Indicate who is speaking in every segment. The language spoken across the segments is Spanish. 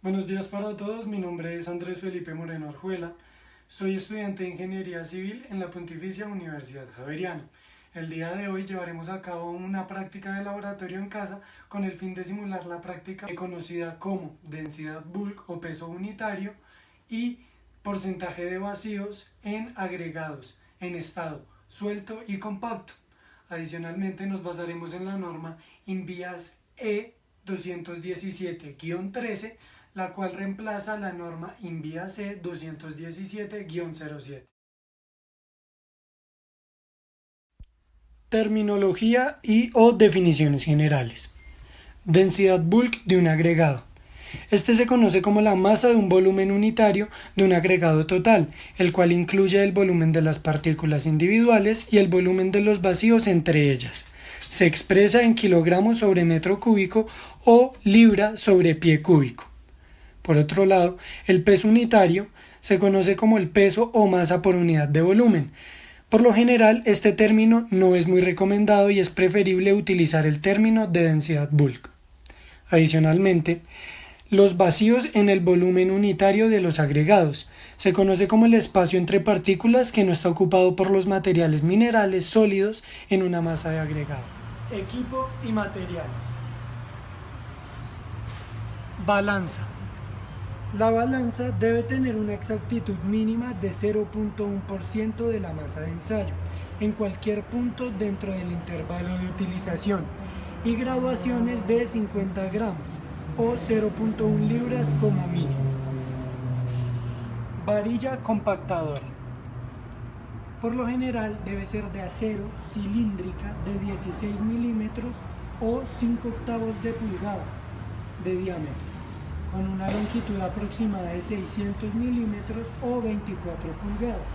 Speaker 1: Buenos días para todos, mi nombre es Andrés Felipe Moreno Arjuela, soy estudiante de Ingeniería Civil en la Pontificia Universidad Javeriana. El día de hoy llevaremos a cabo una práctica de laboratorio en casa con el fin de simular la práctica conocida como densidad bulk o peso unitario y porcentaje de vacíos en agregados en estado suelto y compacto. Adicionalmente nos basaremos en la norma INVIAS E 217-13, la cual reemplaza la norma INVIAS E 217-07. Terminología y o definiciones generales. Densidad bulk de un agregado. Este se conoce como la masa de un volumen unitario de un agregado total, el cual incluye el volumen de las partículas individuales y el volumen de los vacíos entre ellas. Se expresa en kilogramos sobre metro cúbico o libra sobre pie cúbico. Por otro lado, el peso unitario se conoce como el peso o masa por unidad de volumen. Por lo general, este término no es muy recomendado y es preferible utilizar el término de densidad bulk. Adicionalmente, los vacíos en el volumen unitario de los agregados se conoce como el espacio entre partículas que no está ocupado por los materiales minerales sólidos en una masa de agregado. Equipo y materiales. Balanza. La balanza debe tener una exactitud mínima de 0.1% de la masa de ensayo en cualquier punto dentro del intervalo de utilización y graduaciones de 50 gramos o 0.1 libras como mínimo. Varilla compactadora. Por lo general debe ser de acero cilíndrica de 16 milímetros o 5 octavos de pulgada de diámetro, con una longitud aproximada de 600 milímetros o 24 pulgadas.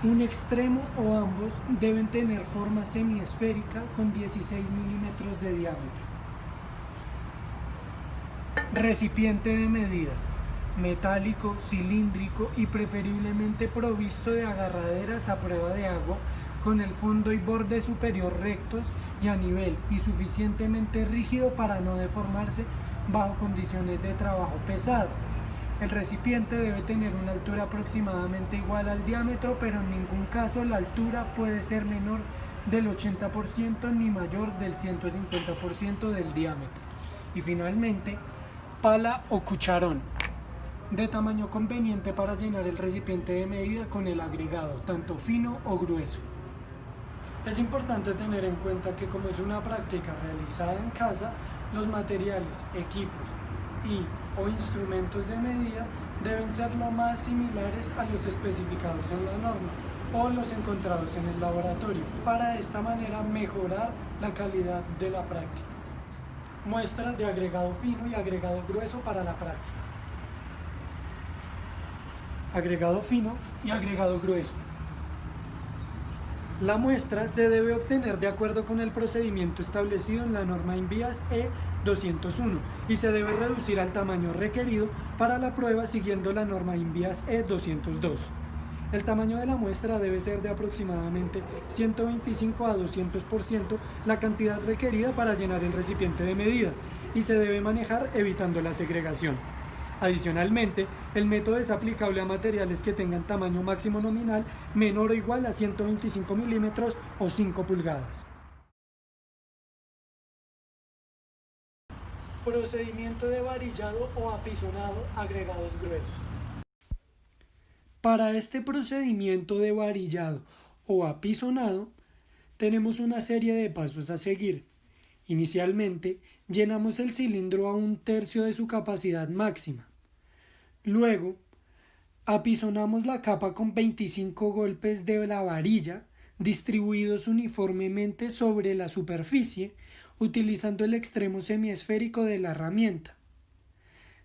Speaker 1: Un extremo o ambos deben tener forma semiesférica con 16 milímetros de diámetro. Recipiente de medida. Metálico, cilíndrico y preferiblemente provisto de agarraderas a prueba de agua, con el fondo y borde superior rectos y a nivel y suficientemente rígido para no deformarse bajo condiciones de trabajo pesado. El recipiente debe tener una altura aproximadamente igual al diámetro, pero en ningún caso la altura puede ser menor del 80% ni mayor del 150% del diámetro. Y finalmente, pala o cucharón, de tamaño conveniente para llenar el recipiente de medida con el agregado, tanto fino o grueso. Es importante tener en cuenta que como es una práctica realizada en casa, los materiales, equipos y o instrumentos de medida deben ser lo más similares a los especificados en la norma o los encontrados en el laboratorio, para de esta manera mejorar la calidad de la práctica. Muestras de agregado fino y agregado grueso para la práctica. Agregado fino y agregado grueso. La muestra se debe obtener de acuerdo con el procedimiento establecido en la norma INVIAS E 201 y se debe reducir al tamaño requerido para la prueba siguiendo la norma INVIAS E 202. El tamaño de la muestra debe ser de aproximadamente 125 a 200% la cantidad requerida para llenar el recipiente de medida y se debe manejar evitando la segregación. Adicionalmente, el método es aplicable a materiales que tengan tamaño máximo nominal menor o igual a 125 milímetros o 5 pulgadas. Procedimiento de varillado o apisonado agregados gruesos. Para este procedimiento de varillado o apisonado, tenemos una serie de pasos a seguir. Inicialmente, llenamos el cilindro a 1/3 de su capacidad máxima. Luego, apisonamos la capa con 25 golpes de la varilla distribuidos uniformemente sobre la superficie, utilizando el extremo semiesférico de la herramienta.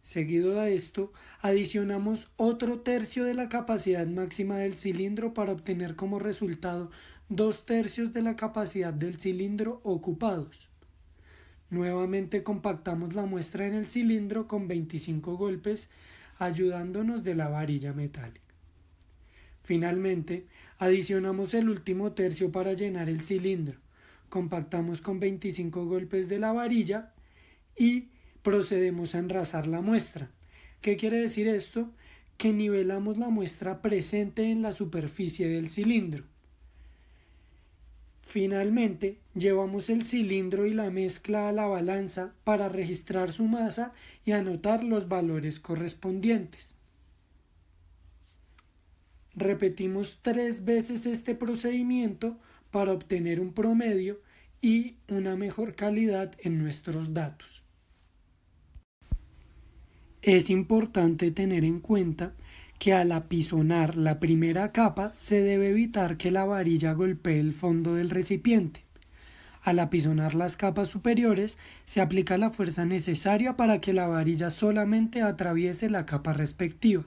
Speaker 1: Seguido de esto, adicionamos otro tercio de la capacidad máxima del cilindro para obtener como resultado 2/3 de la capacidad del cilindro ocupados. Nuevamente compactamos la muestra en el cilindro con 25 golpes, ayudándonos de la varilla metálica. Finalmente, adicionamos el último tercio para llenar el cilindro. Compactamos con 25 golpes de la varilla y procedemos a enrasar la muestra. ¿Qué quiere decir esto? Que nivelamos la muestra presente en la superficie del cilindro. Finalmente, llevamos el cilindro y la mezcla a la balanza para registrar su masa y anotar los valores correspondientes. Repetimos 3 veces este procedimiento para obtener un promedio y una mejor calidad en nuestros datos. Es importante tener en cuenta que al apisonar la primera capa se debe evitar que la varilla golpee el fondo del recipiente. Al apisonar las capas superiores se aplica la fuerza necesaria para que la varilla solamente atraviese la capa respectiva.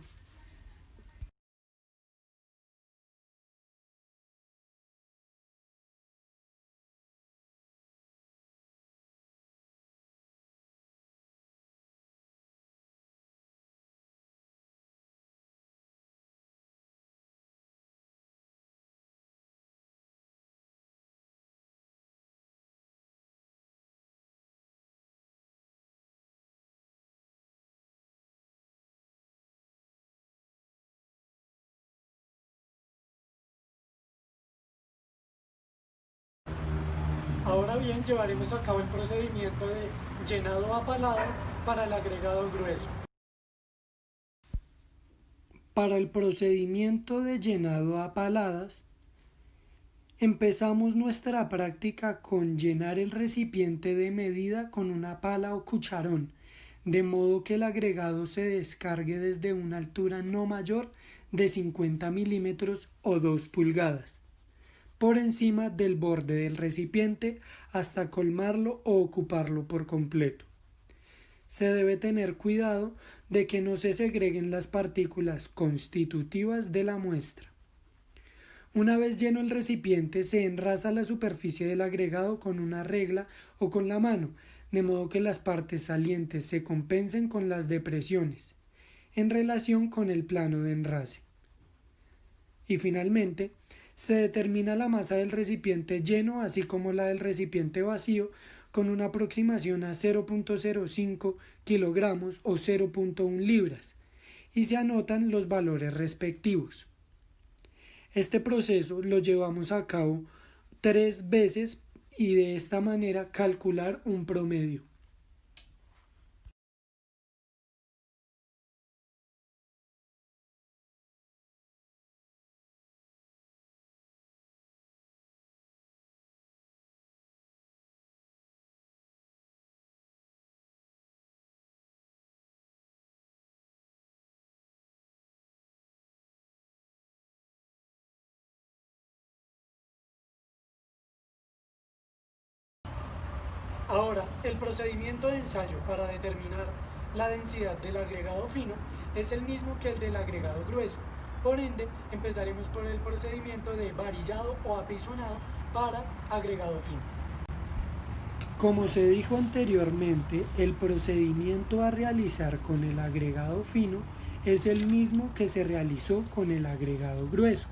Speaker 1: Ahora bien, llevaremos a cabo el procedimiento de llenado a paladas para el agregado grueso. Para el procedimiento de llenado a paladas, empezamos nuestra práctica con llenar el recipiente de medida con una pala o cucharón, de modo que el agregado se descargue desde una altura no mayor de 50 milímetros o 2 pulgadas, por encima del borde del recipiente hasta colmarlo o ocuparlo por completo. Se debe tener cuidado de que no se segreguen las partículas constitutivas de la muestra. Una vez lleno el recipiente, se enrasa la superficie del agregado con una regla o con la mano, de modo que las partes salientes se compensen con las depresiones, en relación con el plano de enrase. Y finalmente, se determina la masa del recipiente lleno, así como la del recipiente vacío, con una aproximación a 0.05 kilogramos o 0.1 libras, y se anotan los valores respectivos. Este proceso lo llevamos a cabo 3 veces y de esta manera calcular un promedio. Ahora, el procedimiento de ensayo para determinar la densidad del agregado fino es el mismo que el del agregado grueso. Por ende, empezaremos por el procedimiento de varillado o apisonado para agregado fino. Como se dijo anteriormente, el procedimiento a realizar con el agregado fino es el mismo que se realizó con el agregado grueso,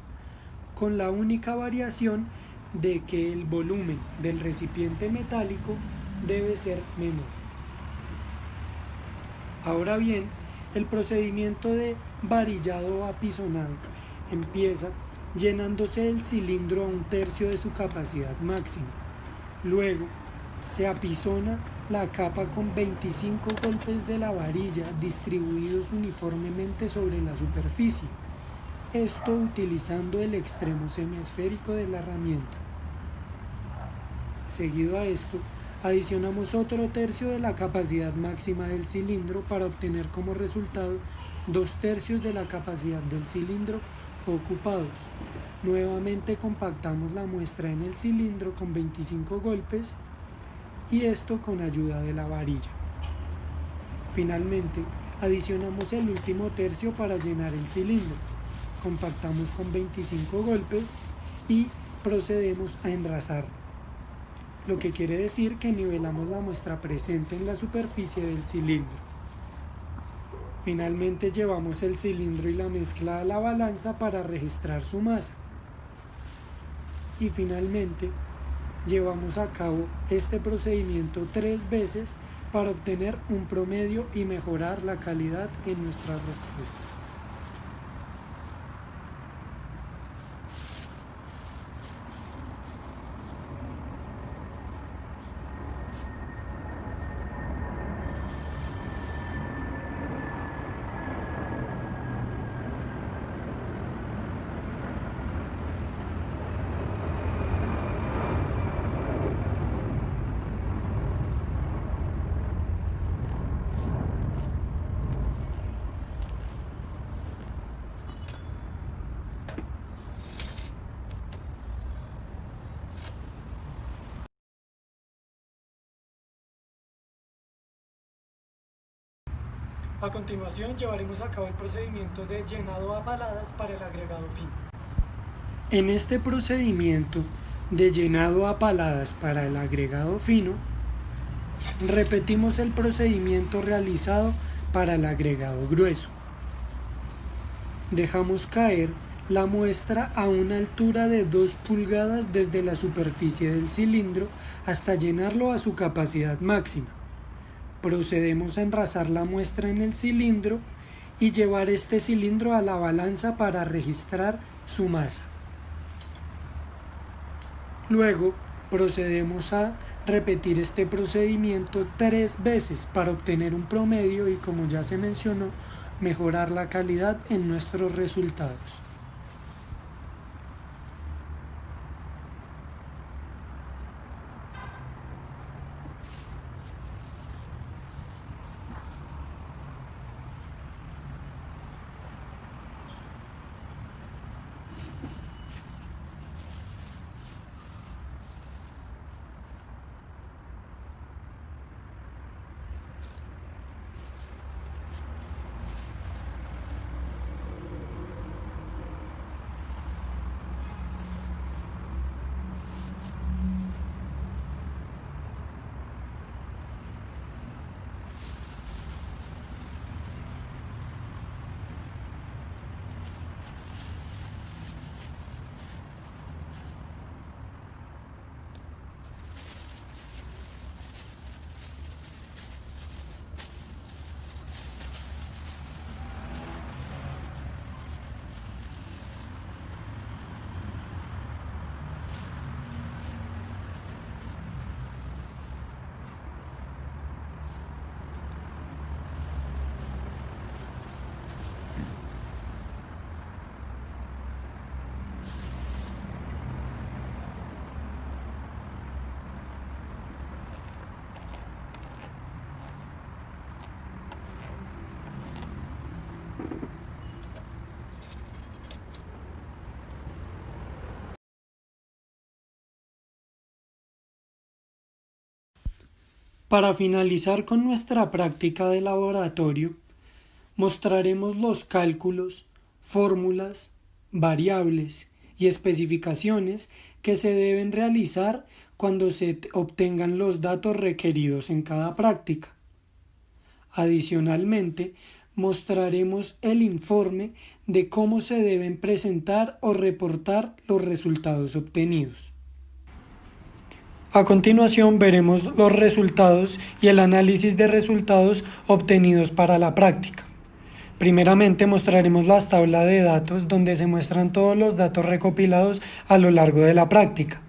Speaker 1: con la única variación de que el volumen del recipiente metálico debe ser menor. Ahora bien, el procedimiento de varillado o apisonado empieza llenándose el cilindro a 1/3 de su capacidad máxima. Luego, se apisona la capa con 25 golpes de la varilla distribuidos uniformemente sobre la superficie, esto utilizando el extremo semiesférico de la herramienta. Seguido a esto, adicionamos otro tercio de la capacidad máxima del cilindro para obtener como resultado 2/3 de la capacidad del cilindro ocupados. Nuevamente compactamos la muestra en el cilindro con 25 golpes y esto con ayuda de la varilla. Finalmente, adicionamos el último tercio para llenar el cilindro. Compactamos con 25 golpes y procedemos a enrasar, lo que quiere decir que nivelamos la muestra presente en la superficie del cilindro. Finalmente llevamos el cilindro y la mezcla a la balanza para registrar su masa. Y finalmente llevamos a cabo este procedimiento 3 veces para obtener un promedio y mejorar la calidad en nuestra respuesta. A continuación llevaremos a cabo el procedimiento de llenado a paladas para el agregado fino. En este procedimiento de llenado a paladas para el agregado fino, repetimos el procedimiento realizado para el agregado grueso. Dejamos caer la muestra a una altura de 2 pulgadas desde la superficie del cilindro hasta llenarlo a su capacidad máxima. Procedemos a enrasar la muestra en el cilindro y llevar este cilindro a la balanza para registrar su masa. Luego procedemos a repetir este procedimiento 3 veces para obtener un promedio y, como ya se mencionó, mejorar la calidad en nuestros resultados. Para finalizar con nuestra práctica de laboratorio, mostraremos los cálculos, fórmulas, variables y especificaciones que se deben realizar cuando se obtengan los datos requeridos en cada práctica. Adicionalmente, mostraremos el informe de cómo se deben presentar o reportar los resultados obtenidos. A continuación veremos los resultados y el análisis de resultados obtenidos para la práctica. Primeramente mostraremos las tablas de datos donde se muestran todos los datos recopilados a lo largo de la práctica.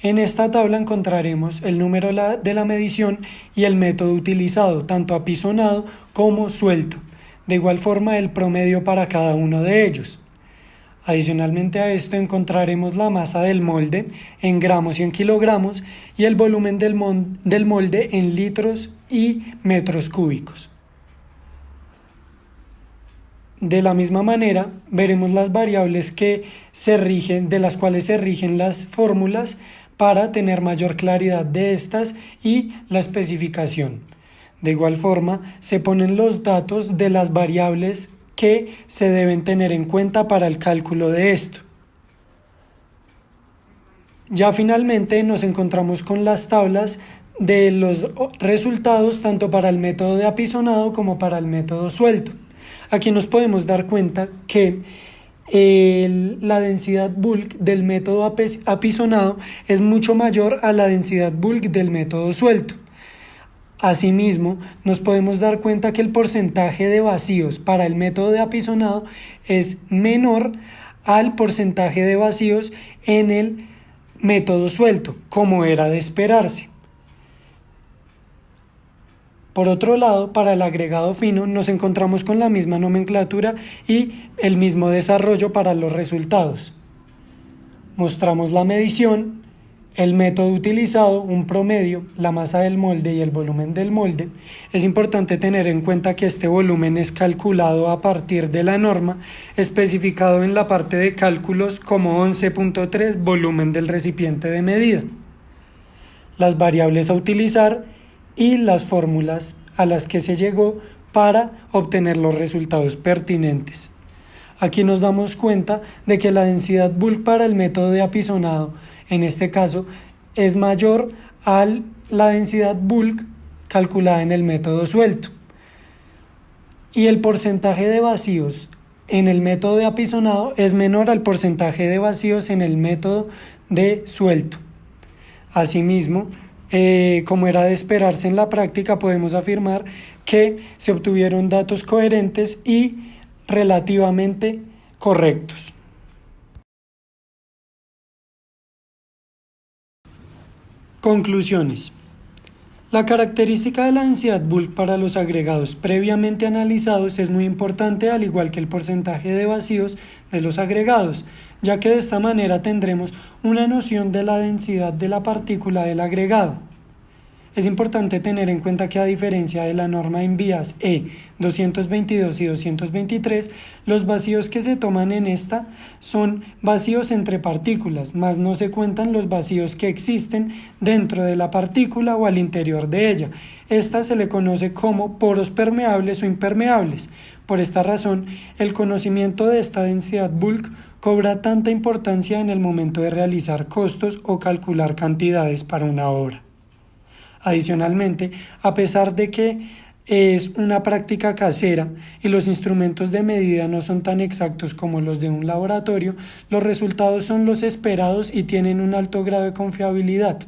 Speaker 1: En esta tabla encontraremos el número de la medición y el método utilizado, tanto apisonado como suelto. De igual forma el promedio para cada uno de ellos. Adicionalmente a esto encontraremos la masa del molde en gramos y en kilogramos y el volumen del molde en litros y metros cúbicos. De la misma manera, veremos las variables de las cuales se rigen las fórmulas para tener mayor claridad de estas y la especificación. De igual forma, se ponen los datos de las variables que se deben tener en cuenta para el cálculo de esto. Ya finalmente nos encontramos con las tablas de los resultados tanto para el método de apisonado como para el método suelto. Aquí nos podemos dar cuenta que la densidad bulk del método apisonado es mucho mayor a la densidad bulk del método suelto. Asimismo, nos podemos dar cuenta que el porcentaje de vacíos para el método de apisonado es menor al porcentaje de vacíos en el método suelto, como era de esperarse. Por otro lado, para el agregado fino nos encontramos con la misma nomenclatura y el mismo desarrollo para los resultados. Mostramos la medición, el método utilizado, un promedio, la masa del molde y el volumen del molde. Es importante tener en cuenta que este volumen es calculado a partir de la norma, especificado en la parte de cálculos como 11.3, volumen del recipiente de medida. Las variables a utilizar y las fórmulas a las que se llegó para obtener los resultados pertinentes. Aquí nos damos cuenta de que la densidad bulk para el método de apisonado, en este caso, es mayor a la densidad bulk calculada en el método suelto. Y el porcentaje de vacíos en el método de apisonado es menor al porcentaje de vacíos en el método de suelto. Asimismo, como era de esperarse en la práctica, podemos afirmar que se obtuvieron datos coherentes y relativamente correctos. Conclusiones. La característica de la densidad bulk para los agregados previamente analizados es muy importante, al igual que el porcentaje de vacíos de los agregados, ya que de esta manera tendremos una noción de la densidad de la partícula del agregado. Es importante tener en cuenta que, a diferencia de la norma en vías E 222 y 223, los vacíos que se toman en esta son vacíos entre partículas, mas no se cuentan los vacíos que existen dentro de la partícula o al interior de ella. Esta se le conoce como poros permeables o impermeables. Por esta razón, el conocimiento de esta densidad bulk cobra tanta importancia en el momento de realizar costos o calcular cantidades para una obra. Adicionalmente, a pesar de que es una práctica casera y los instrumentos de medida no son tan exactos como los de un laboratorio, los resultados son los esperados y tienen un alto grado de confiabilidad.